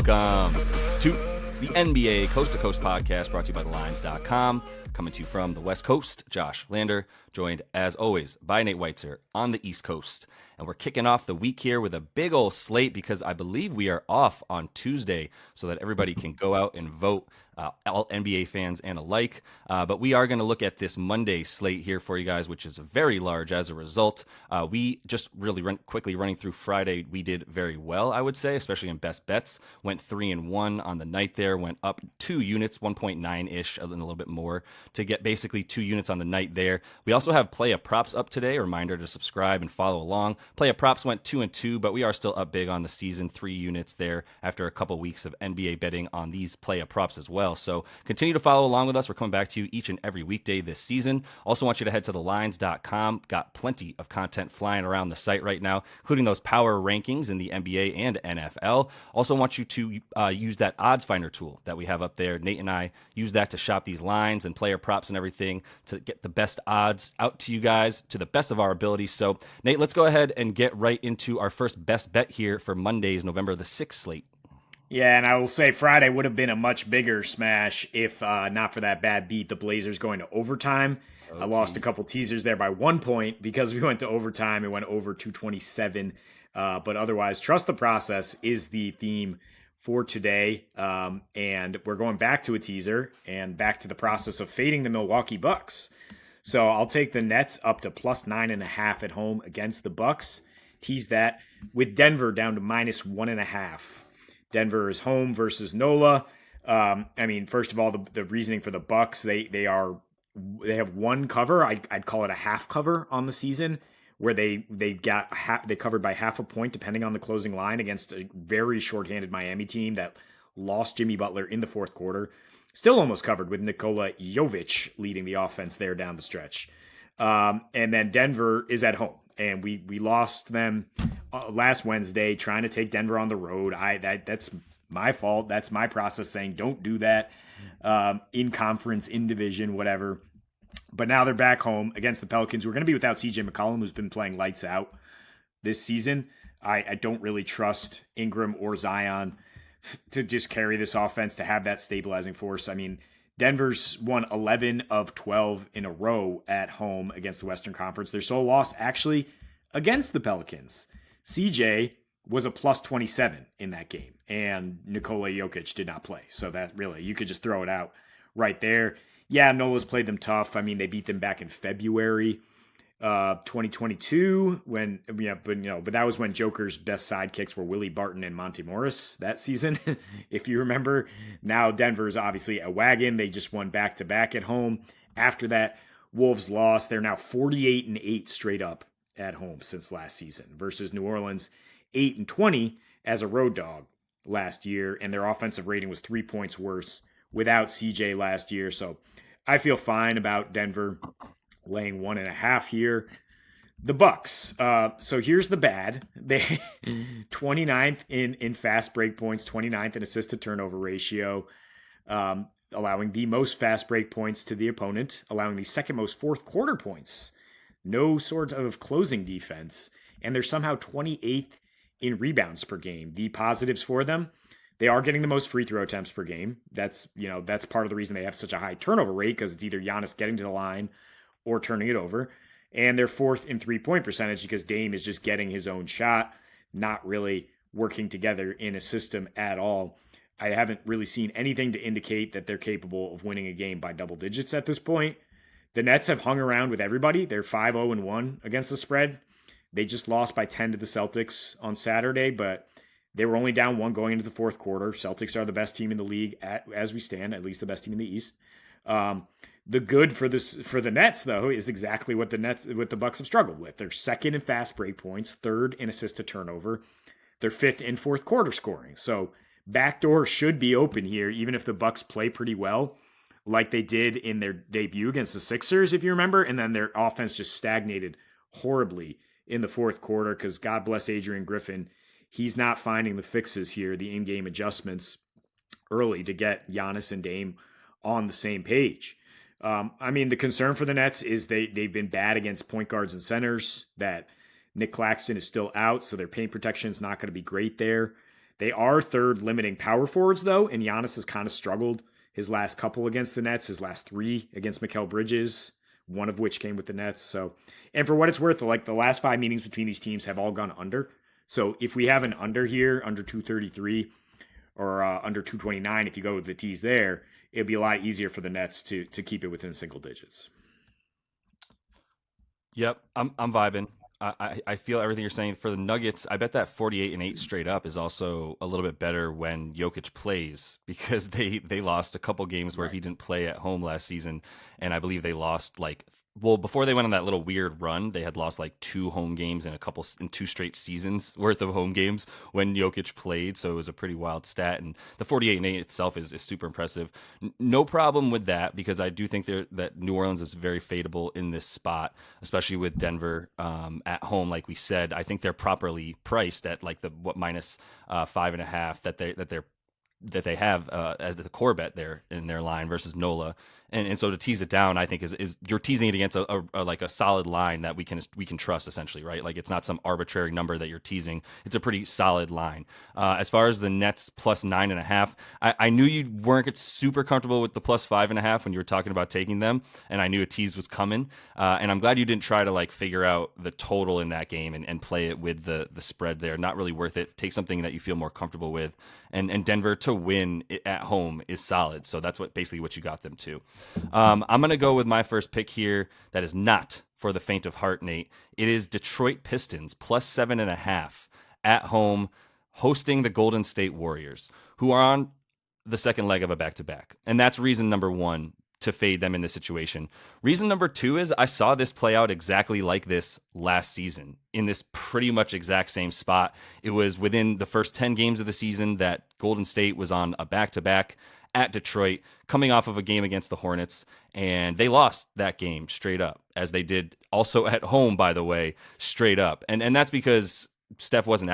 Welcome to the NBA Coast to Coast podcast brought to you by thelines.com. Coming to you from the West Coast, Josh Lander, joined as always by Nate Weitzer on the East Coast. And we're kicking off the week here with a big old slate because I believe we are off on Tuesday so that everybody can go out and vote, all NBA fans and alike. But we are going to look at this Monday slate here for you guys, which is very large as a result. We just really quickly running through Friday, we did very well, I would say, especially in best bets. Went 3-1 on the night there, went up 2 units, 1.9-ish, and a little bit more to get basically 2 units on the night there. We also have Playa Props up today. A reminder to subscribe and follow along. Playa Props went 2-2, but we are still up big on the season, 3 units there after a couple weeks of NBA betting on these Playa Props as well. So continue to follow along with us. We're coming back to you each and every weekday this season. Also want you to head to thelines.com. Got plenty of content flying around the site right now, including those power rankings in the NBA and NFL. Also want you to use that odds finder tool that we have up there. Nate and I use that to shop these lines and player props and everything to get the best odds out to you guys to the best of our ability. So Nate, let's go ahead and get right into our first best bet here for Monday's November the 6th slate. Yeah, and I will say Friday would have been a much bigger smash if not for that bad beat. The Blazers going to overtime. I lost a couple teasers there by 1 point because we went to overtime. It went over 227. But otherwise, trust the process is the theme for today. And we're going back to a teaser and back to the process of fading the Milwaukee Bucks. So I'll take the Nets up to plus 9.5 at home against the Bucks. Tease that with Denver down to minus 1.5. Denver is home versus NOLA. First of all, the reasoning for the Bucks, they have one cover. I'd call it a half cover on the season, where they covered by half a point depending on the closing line against a very shorthanded Miami team that lost Jimmy Butler in the fourth quarter. Still almost covered with Nikola Jovic leading the offense there down the stretch. And then Denver is at home. And we lost them last Wednesday trying to take Denver on the road. That's my fault. That's my process saying don't do that in conference, in division, whatever. But now they're back home against the Pelicans. We're going to be without CJ McCollum, who's been playing lights out this season. I don't really trust Ingram or Zion to just carry this offense, to have that stabilizing force. I mean, Denver's won 11 of 12 in a row at home against the Western Conference. Their sole loss actually against the Pelicans. CJ was a plus 27 in that game, and Nikola Jokic did not play. So that really, you could just throw it out right there. Yeah, Nola's played them tough. I mean, they beat them back in February 2022 but that was when Joker's best sidekicks were Willie Barton and Monty Morris that season, if you remember. Now Denver's obviously a wagon. They just won back-to-back at home. After that, Wolves lost. They're now 48-8 straight up at home since last season versus New Orleans 8-20 as a road dog last year, and their offensive rating was 3 points worse without CJ last year. So I feel fine about Denver laying 1.5 here. The Bucks. So here's the bad. They 29th in fast break points, 29th in assist to turnover ratio, allowing the most fast break points to the opponent, allowing the second most fourth quarter points. No sort of closing defense. And they're somehow 28th in rebounds per game. The positives for them, they are getting the most free throw attempts per game. That's part of the reason they have such a high turnover rate, because it's either Giannis getting to the line or turning it over. And they're fourth in three-point percentage because Dame is just getting his own shot, not really working together in a system at all. I haven't really seen anything to indicate that they're capable of winning a game by double digits at this point. The Nets have hung around with everybody. They're 5-0-1 against the spread. They just lost by 10 to the Celtics on Saturday, but they were only down 1 going into the fourth quarter. Celtics are the best team in the league as we stand, at least the best team in the East. The good for the Nets, though, is exactly what the Bucks have struggled with. They're second in fast break points, third in assist to turnover. They're fifth in fourth quarter scoring. So backdoor should be open here, even if the Bucks play pretty well, like they did in their debut against the Sixers, if you remember. And then their offense just stagnated horribly in the fourth quarter because God bless Adrian Griffin. He's not finding the fixes here, the in-game adjustments early to get Giannis and Dame on the same page. The concern for the Nets is they've been bad against point guards and centers, that Nick Claxton is still out, so their paint protection is not going to be great there. They are third limiting power forwards, though, and Giannis has kind of struggled his last couple against the Nets, his last 3 against Mikal Bridges, one of which came with the Nets. So, and for what it's worth, like the last 5 meetings between these teams have all gone under. So if we have an under here, under 233 or under 229, if you go with the tees there, it'd be a lot easier for the Nets to keep it within single digits. Yep, I'm vibing. I feel everything you're saying. For the Nuggets, I bet that 48-8 straight up is also a little bit better when Jokic plays, because they lost a couple games where he didn't play at home last season, and I believe they lost before they went on that little weird run, they had lost 2 home games in 2 straight seasons worth of home games when Jokic played. So it was a pretty wild stat. And the 48-8 itself is super impressive. No problem with that, because I do think that New Orleans is very fadeable in this spot, especially with Denver at home. Like we said, I think they're properly priced at minus 5.5 that they have as the core bet there in their line versus NOLA. And so to tease it down, I think is you're teasing it against a solid line that we can trust, essentially, right? Like, it's not some arbitrary number that you're teasing. It's a pretty solid line. As far as the Nets plus 9.5, I knew you weren't super comfortable with the plus 5.5 when you were talking about taking them, and I knew a tease was coming. And I'm glad you didn't try to figure out the total in that game and play it with the spread there. Not really worth it. Take something that you feel more comfortable with. And Denver to win at home is solid. So that's basically what you got them to. I'm going to go with my first pick here. That is not for the faint of heart, Nate. It is Detroit Pistons plus 7.5 at home, hosting the Golden State Warriors, who are on the second leg of a back-to-back. And that's reason number 1 to fade them in this situation. Reason number 2 is I saw this play out exactly like this last season in this pretty much exact same spot. It was within the first 10 games of the season that Golden State was on a back-to-back at Detroit, coming off of a game against the Hornets, and they lost that game straight up, as they did also at home, by the way, straight up. And that's because Steph wasn't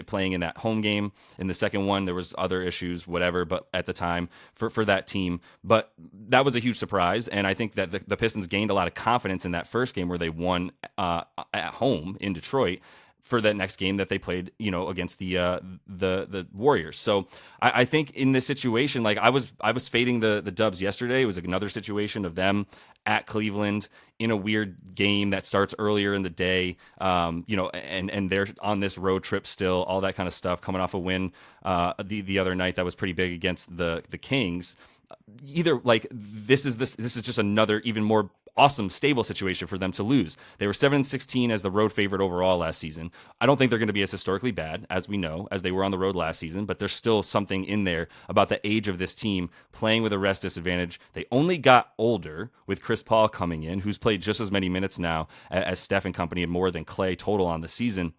playing in that home game. In the second one, there was other issues, whatever, but at the time for that team. But that was a huge surprise, and I think that the Pistons gained a lot of confidence in that first game where they won at home in Detroit, for that next game that they played, against the Warriors. So I think in this situation, I was fading the Dubs yesterday. It was another situation of them at Cleveland in a weird game that starts earlier in the day, and they're on this road trip still, all that kind of stuff, coming off a win the other night that was pretty big against the Kings. This is just another even more awesome, stable situation for them to lose. They were 7-16 as the road favorite overall last season. I don't think they're going to be as historically bad, as we know, as they were on the road last season, but there's still something in there about the age of this team playing with a rest disadvantage. They only got older with Chris Paul coming in, who's played just as many minutes now as Steph and company, and more than Clay total on the season.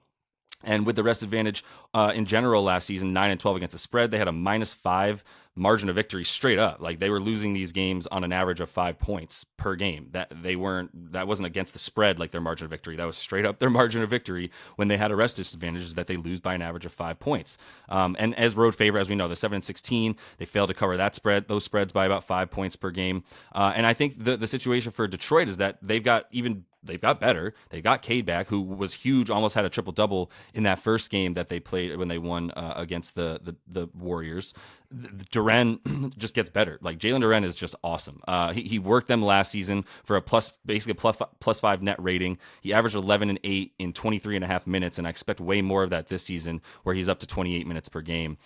And with the rest advantage in general last season, 9-12 against the spread, they had a -5 margin of victory straight up. They were losing these games on an average of 5 points per game. That wasn't against the spread like their margin of victory. That was straight up their margin of victory when they had a rest disadvantage, is that they lose by an average of 5 points. And as road favorite, as we know, the 7-16, they failed to cover those spreads by about 5 points per game. And I think the situation for Detroit is that they've got better. They got Cade back, who was huge, almost had a triple-double in that first game that they played when they won against the Warriors. Duren just gets better. Jalen Duren is just awesome. He worked them last season for basically a plus 5 net rating. He averaged 11 and 8 in 23.5 minutes, and I expect way more of that this season, where he's up to 28 minutes per game.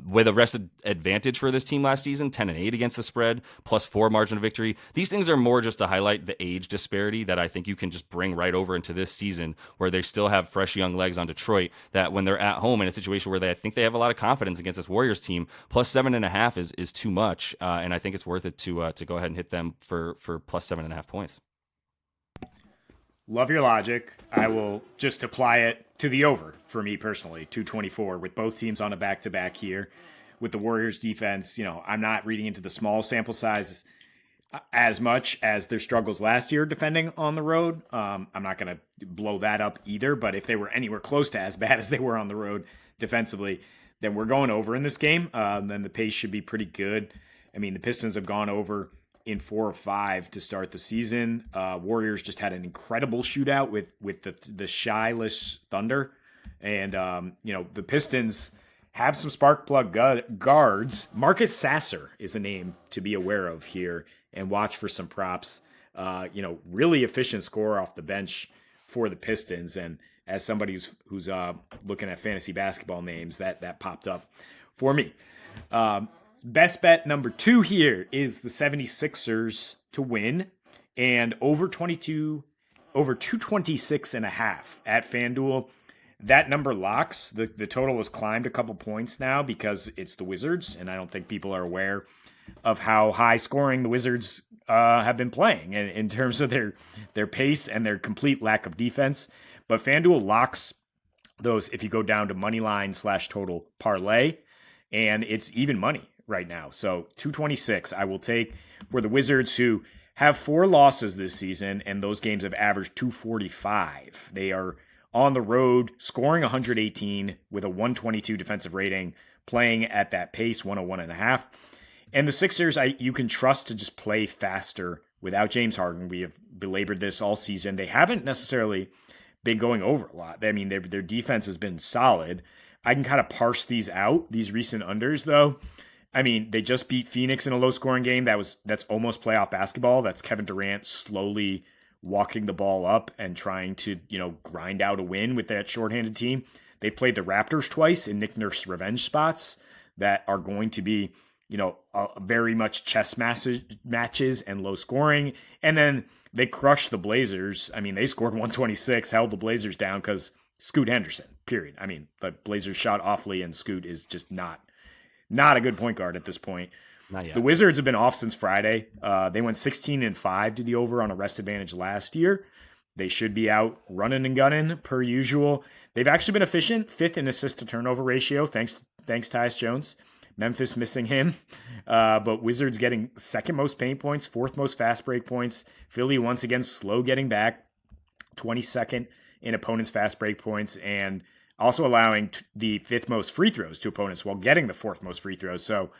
With a rest advantage for this team last season, 10 and 8 against the spread, +4 margin of victory. These things are more just to highlight the age disparity that I think you can just bring right over into this season, where they still have fresh young legs on Detroit, that when they're at home in a situation where I think they have a lot of confidence against this Warriors team, plus 7.5 is too much, and I think it's worth it to go ahead and hit them for plus 7.5 points. Love your logic. I will just apply it to the over for me personally, 224, with both teams on a back-to-back here. With the Warriors defense, I'm not reading into the small sample size as much as their struggles last year defending on the road. I'm not going to blow that up either, but if they were anywhere close to as bad as they were on the road defensively, then we're going over in this game. Then the pace should be pretty good. I mean, the Pistons have gone over in 4 or 5 to start the season. Warriors just had an incredible shootout with the Shyless Thunder. And, the Pistons have some spark plug guards. Marcus Sasser is a name to be aware of here, and watch for some props. Really efficient scorer off the bench for the Pistons, and as somebody who's looking at fantasy basketball names, that popped up for me. Best bet number 2 here is the 76ers to win, and over 226.5 at FanDuel. That number locks. The total has climbed a couple points now because it's the Wizards, and I don't think people are aware of how high scoring the Wizards have been playing in terms of their pace and their complete lack of defense. But FanDuel locks those if you go down to moneyline/total parlay, and it's even money right now. So 226 I will take for the Wizards, who have 4 losses this season, and those games have averaged 245. They are on the road, scoring 118 with a 122 defensive rating, playing at that pace, 101.5. And the Sixers, you can trust to just play faster without James Harden. We have belabored this all season. They haven't necessarily been going over a lot. I mean, their defense has been solid. I can kind of parse these out, these recent unders, though. I mean, they just beat Phoenix in a low-scoring game. That's almost playoff basketball. That's Kevin Durant slowly walking the ball up and trying to, grind out a win with that shorthanded team. They've played the Raptors twice in Nick Nurse revenge spots that are going to be, very much chess matches and low scoring. And then they crushed the Blazers. I mean, they scored 126, held the Blazers down because Scoot Henderson, period. I mean, the Blazers shot awfully, and Scoot is just not a good point guard at this point. Not yet. The Wizards have been off since Friday. They went 16-5 to the over on a rest advantage last year. They should be out running and gunning per usual. They've actually been efficient, 5th in assist to turnover ratio, thanks Tyus Jones. Memphis missing him, but Wizards getting 2nd most paint points, 4th most fast break points. Philly once again slow getting back, 22nd in opponents' fast break points, and also allowing the 5th most free throws to opponents while getting the 4th most free throws. So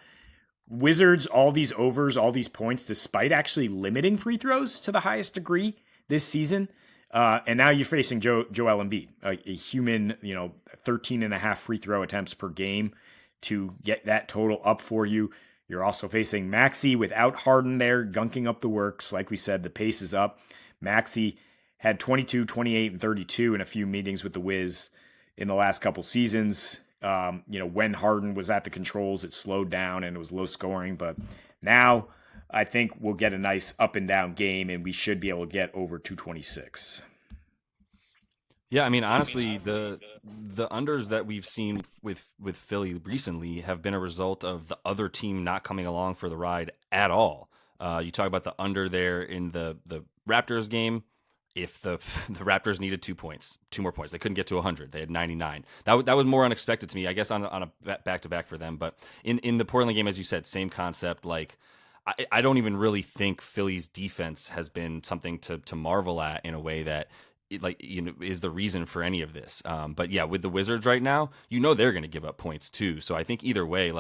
Wizards, all these overs, all these points, despite actually limiting free throws to the highest degree this season. And now you're facing Joel Embiid, a human, 13.5 free throw attempts per game to get that total up for you. You're also facing Maxey without Harden there, gunking up the works. Like we said, the pace is up. Maxey had 22, 28, and 32 in a few meetings with the Wiz in the last couple seasons. When Harden was at the controls, it slowed down and it was low scoring. But now I think we'll get a nice up and down game, and we should be able to get over 226. Yeah, I mean, honestly, the unders that we've seen with Philly recently have been a result of the other team not coming along for the ride at all. You talk about the under there in the Raptors game. If the Raptors needed 2 more points, they couldn't get to 100. They had 99. That was more unexpected to me, I guess, on a back-to-back for them. But in the Portland game, as you said, same concept. Like, I don't even really think Philly's defense has been something to marvel at in a way that is the reason for any of this. But yeah, with the Wizards right now, they're going to give up points too. So I think either way,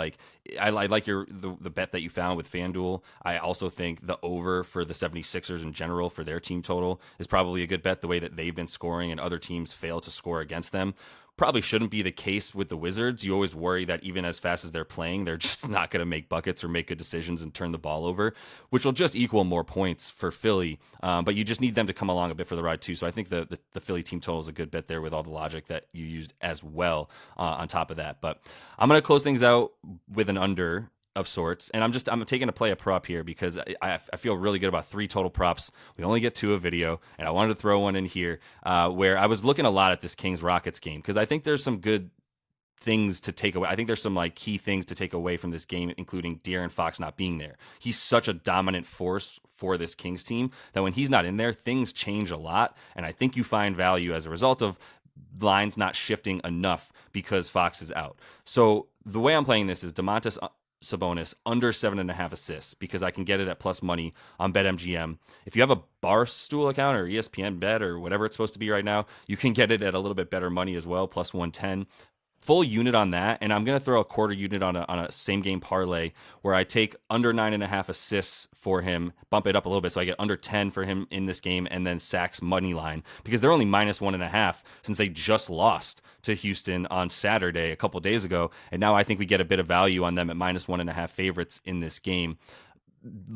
I like the bet that you found with FanDuel. I also think the over for the 76ers in general for their team total is probably a good bet, the way that they've been scoring and other teams fail to score against them. Probably shouldn't be the case with the Wizards. You always worry that even as fast as they're playing, they're just not going to make buckets or make good decisions and turn the ball over, which will just equal more points for Philly. But you just need them to come along a bit for the ride too. So I think the Philly team total is a good bet there with all the logic that you used as well on top of that. But I'm going to close things out with an under of sorts, and I'm taking a play a prop here because I feel really good about 3 total props. We only get 2 a video, and I wanted to throw one in here where I was looking a lot at this Kings Rockets game because I think there's some good things to take away. I think there's some key things to take away from this game, including De'Aaron Fox not being there. He's such a dominant force for this Kings team that when he's not in there, things change a lot, and I think you find value as a result of lines not shifting enough because Fox is out. So the way I'm playing this is Domantas Sabonis under 7.5 assists because I can get it at plus money on BetMGM. If you have a Barstool account or ESPN Bet or whatever it's supposed to be right now, you can get it at a little bit better money as well, plus 110. Full unit on that, and I'm going to throw a quarter unit on a same game parlay where I take under 9.5 assists for him, bump it up a little bit so I get under 10 for him in this game, and then sacks money line because they're only minus 1.5 since they just lost to Houston on Saturday a couple days ago, and now I think we get a bit of value on them at -1.5 favorites in this game.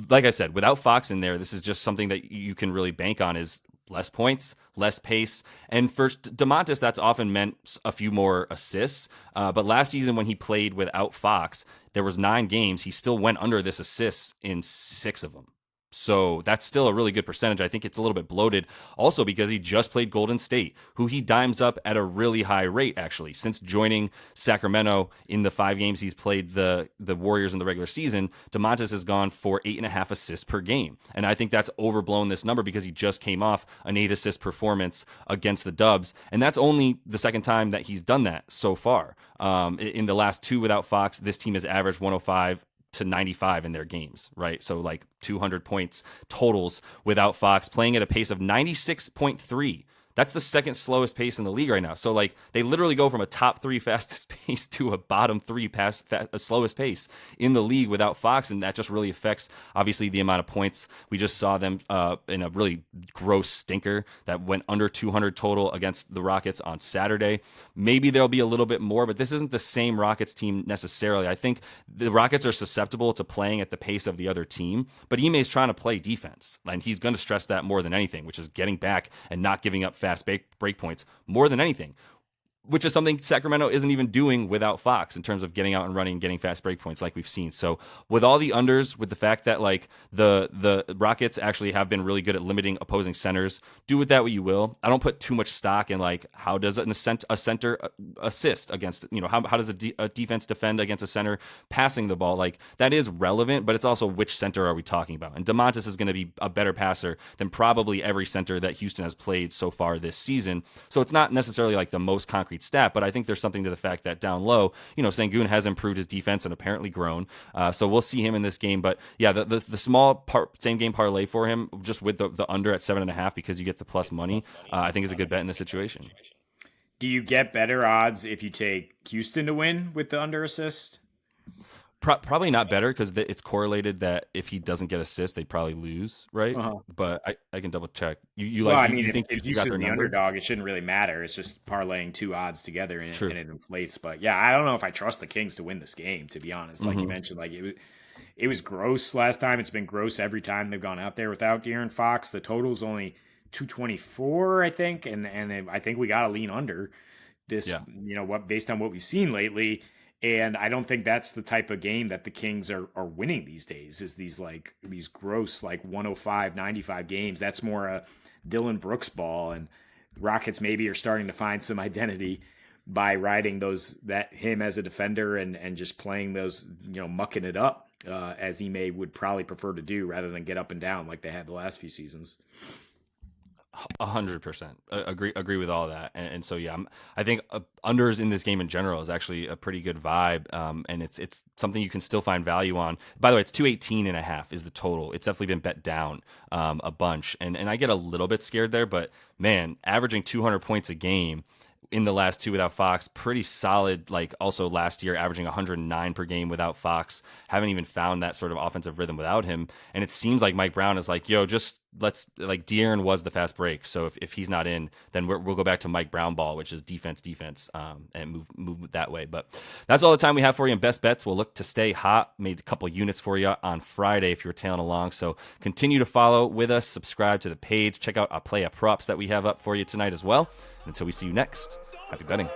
Like I said, without Fox in there, this is just something that you can really bank on is less points, less pace. And for Domantas, that's often meant a few more assists. But last season when he played without Fox, there was 9 games. He still went under this assists in 6 of them. So that's still a really good percentage. I think it's a little bit bloated also because he just played Golden State, who he dimes up at a really high rate, actually. Since joining Sacramento in the 5 games he's played the Warriors in the regular season, Domantas has gone for 8.5 assists per game. And I think that's overblown this number because he just came off an 8-assist performance against the Dubs. And that's only the second time that he's done that so far. In the last 2 without Fox, this team has averaged 105 to 95 in their games, right? So like 200 points totals without Fox, playing at a pace of 96.3. That's the second slowest pace in the league right now. So like they literally go from a top 3 fastest pace to a bottom 3 slowest pace in the league without Fox, and that just really affects obviously the amount of points. We just saw them in a really gross stinker that went under 200 total against the Rockets on Saturday. Maybe there'll be a little bit more, but this isn't the same Rockets team necessarily. I think the Rockets are susceptible to playing at the pace of the other team, but Ime is trying to play defense, and he's going to stress that more than anything, which is getting back and not giving up fast break points more than anything, which is something Sacramento isn't even doing without Fox in terms of getting out and running and getting fast break points like we've seen. So with all the unders, with the fact that like the Rockets actually have been really good at limiting opposing centers, do with that what you will. I don't put too much stock in like how does a center assist against, how does a defense defend against a center passing the ball? Like that is relevant, but it's also which center are we talking about? And Domantas is going to be a better passer than probably every center that Houston has played so far this season. So it's not necessarily like the most concrete stat, but I think there's something to the fact that down low, Sengun has improved his defense and apparently grown. So we'll see him in this game. But yeah, the small same game parlay for him, just with the under at 7.5 because you get the plus money, I think is a good bet in this situation. Do you get better odds if you take Houston to win with the under assist? Probably not better because it's correlated that if he doesn't get assists, they probably lose, right? But I can double check. You think if you got the underdog, it shouldn't really matter. It's just parlaying 2 odds together and it inflates. But yeah, I don't know if I trust the Kings to win this game, to be honest. Like you mentioned, like it was gross last time. It's been gross every time they've gone out there without De'Aaron Fox. The total's only 224, I think, and I think we got to lean under this. Yeah. Based on what we've seen lately. And I don't think that's the type of game that the Kings are winning these days, is these gross 105, 95 games. That's more a Dylan Brooks ball, and Rockets maybe are starting to find some identity by riding him as a defender and just playing those, mucking it up as Ime would probably prefer to do rather than get up and down like they had the last few seasons. 100% agree with all that, and so yeah, I think unders in this game in general is actually a pretty good vibe, and it's something you can still find value on. By the way, it's 218.5 is the total. It's definitely been bet down a bunch, and I get a little bit scared there, but man, averaging 200 points a game in the last 2 without Fox, pretty solid. Like also last year, averaging 109 per game without Fox. Haven't even found that sort of offensive rhythm without him. And it seems like Mike Brown is like, let's De'Aaron was the fast break. So if he's not in, then we'll go back to Mike Brown ball, which is defense, and move that way. But that's all the time we have for you in best bets. We'll look to stay hot. Made a couple units for you on Friday if you were tailing along. So continue to follow with us, subscribe to the page, check out our play props that we have up for you tonight as well. Until we see you next, happy betting.